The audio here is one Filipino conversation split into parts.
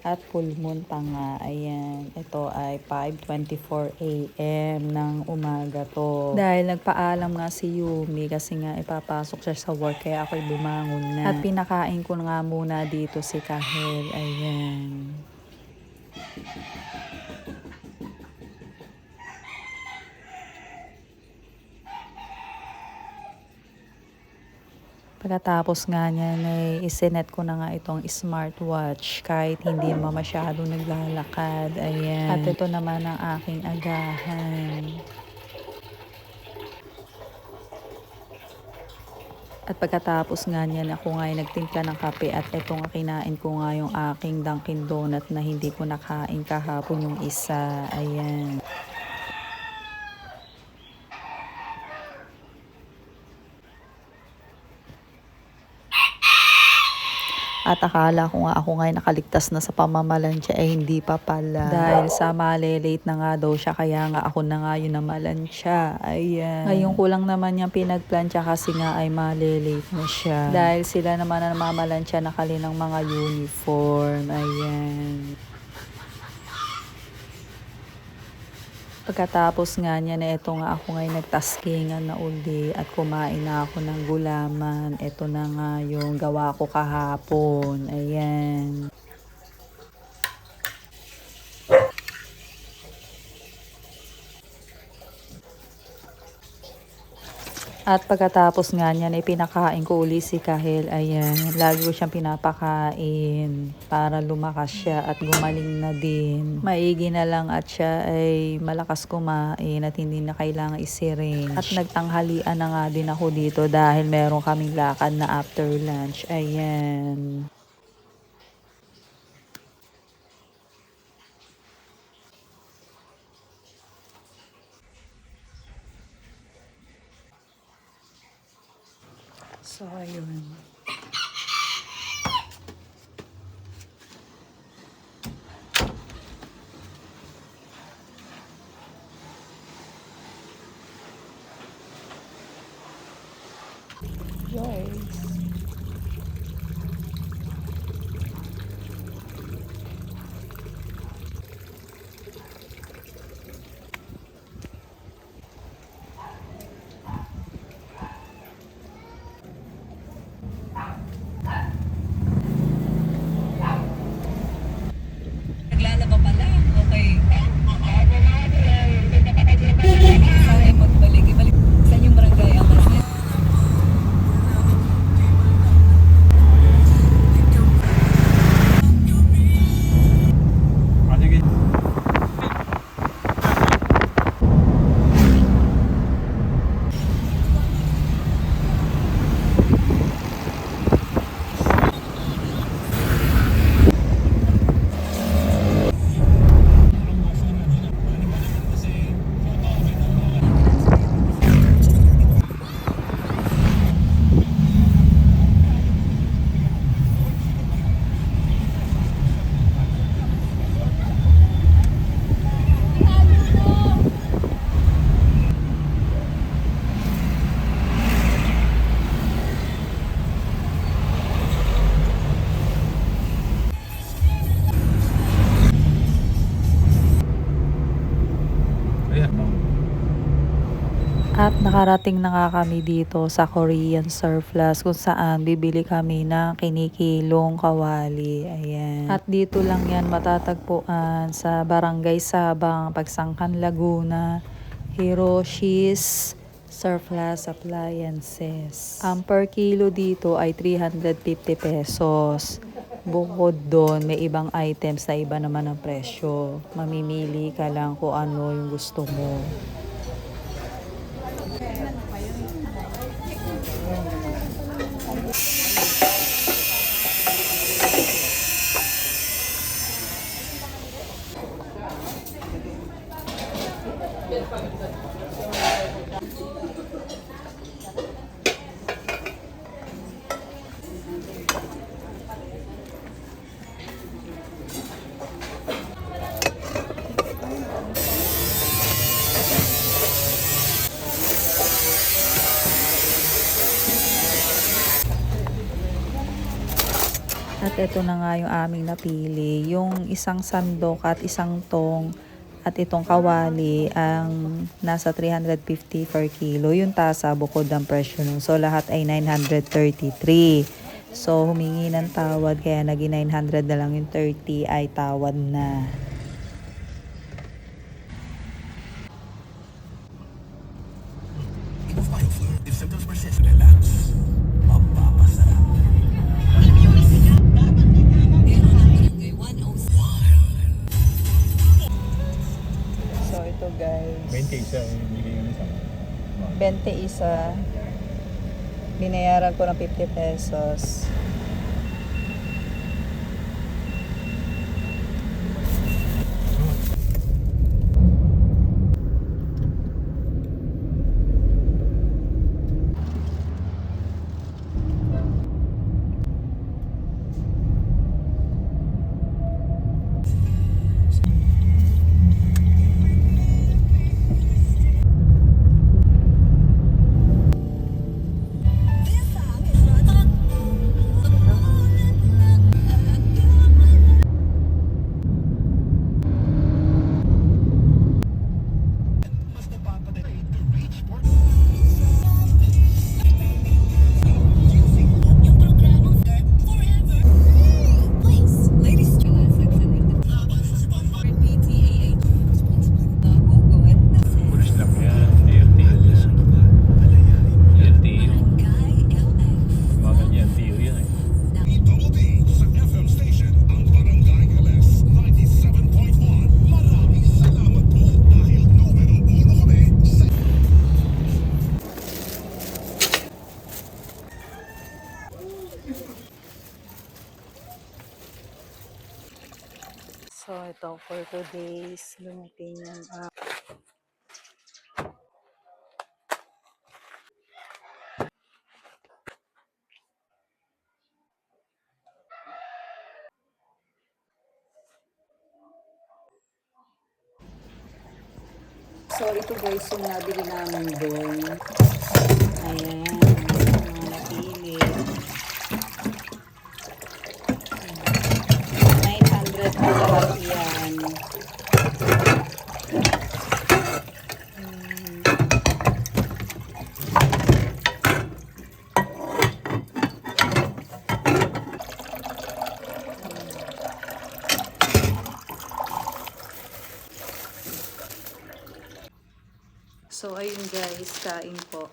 At full moon pa nga. Ayan. Ito ay 5:24 AM ng umaga to. Dahil nagpaalam nga si Yumi kasi nga ipapasok siya sa work kaya ako'y bumangon na. At pinakain ko nga muna dito si Kahel. Ayan. Pagkatapos nga niyan ay isinet ko na nga itong smartwatch kahit hindi naman masyado naglalakad. Ayan. At ito naman ang aking agahan. At pagkatapos nga niyan ako nga ay nagtimpla ng kape at ito nga kinain ko nga yung aking Dunkin Donut na hindi ko nakain kahapon yung isa. Ayan. At akala ko nga ako nga nakaligtas na sa pamamalansya hindi pa pala. Dahil sa malilate na nga daw siya kaya nga ako na nga yung namalansya. Ayan. Ngayon ko lang naman yung pinagplansya kasi nga ay malilate na siya. Dahil sila naman ang mamalansya na kalinang mga uniform. Ayan. Pagkatapos nga niya na ito nga ako ngayon nagtaskingan na uli at kumain na ako ng gulaman. Ito na nga yung gawa ko kahapon. Ayan. At pagkatapos nga niyan ay pinakain ko uli si Kahel. Ayan, lagi ko siyang pinapakain para lumakas siya at gumaling na din. Maigi na lang at siya ay malakas kumain at hindi na kailangan isiring. At nagtanghalian na nga din ako dito dahil meron kaming lakad na after lunch. Ayan. So, ayun. Joyce. Naglalaba pala. Okay. Ay, magbalik. Ibalik. Saan yung barangay? Amas. At nakarating na nga kami dito sa Korean Surplus kung saan bibili kami ng kinikilong kawali. Ayan. At dito lang yan matatagpuan sa Barangay Sabang, Pagsangkan, Laguna, Hiroshi's Surplus Appliances. Ang per kilo dito ay 350 pesos. Bukod doon, may ibang items na iba naman ang presyo. Mamimili ka lang kung ano yung gusto mo. At At ito na nga yung aming napili. Yung isang sandok at isang tong at itong kawali ang nasa 350 per kilo. Yung tasa bukod ang presyo nun. So lahat ay 933. So humingi ng tawad kaya naging 900 na lang, yung 30 ay tawad na. If symptoms persist, relax. Mapapasarap. Pero ng barangay 107. So ito guys, 20 isa yung bigay ng isa. 20 isa. Binayaran ko ng 50 pesos. Mas napapadali to reach for Yung programang Serve Forever. Please, ladies, Chalasag sa PTAH. Hugot na sa pulis lang yan. LTO yan. LTO. Barangay LF. Mga ganyan, LTO yan eh. Double D sa FM station, ang Barangay LS 97.1. Maraming salamat po dahil numero 1 kami sa... So ito for today's lumiting yung So ito guys yung nabili namin doon. Ayan, mga napili. 900 po lahat yan. So ayun guys, kain po.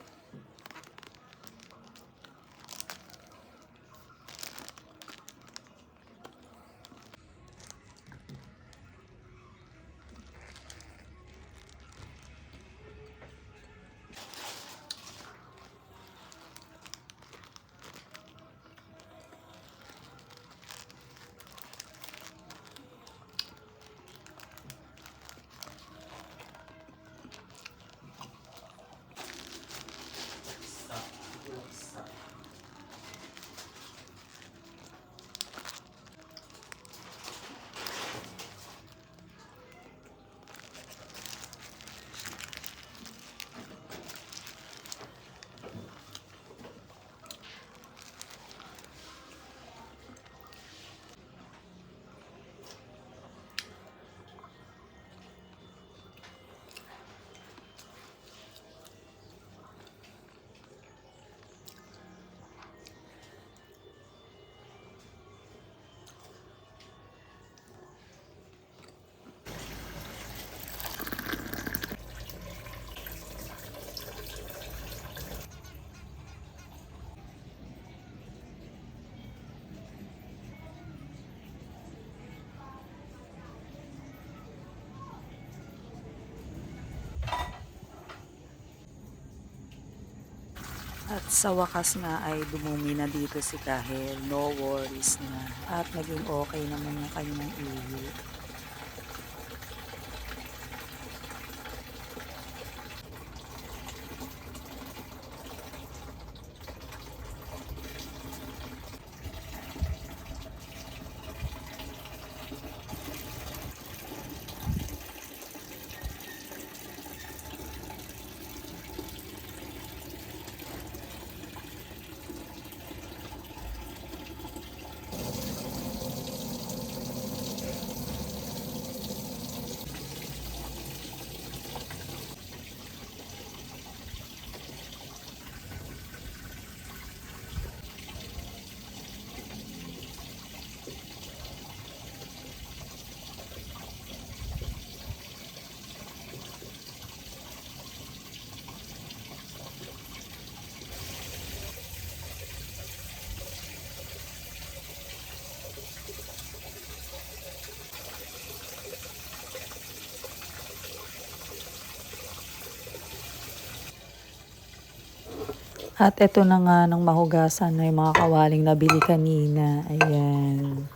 At sa wakas nga ay dumumi na dito si Kahel. No worries na. At naging okay naman yung kanyang iyo. At eto na nga nang mahugasan na yung mga kawaling nabili kanina. Ayan.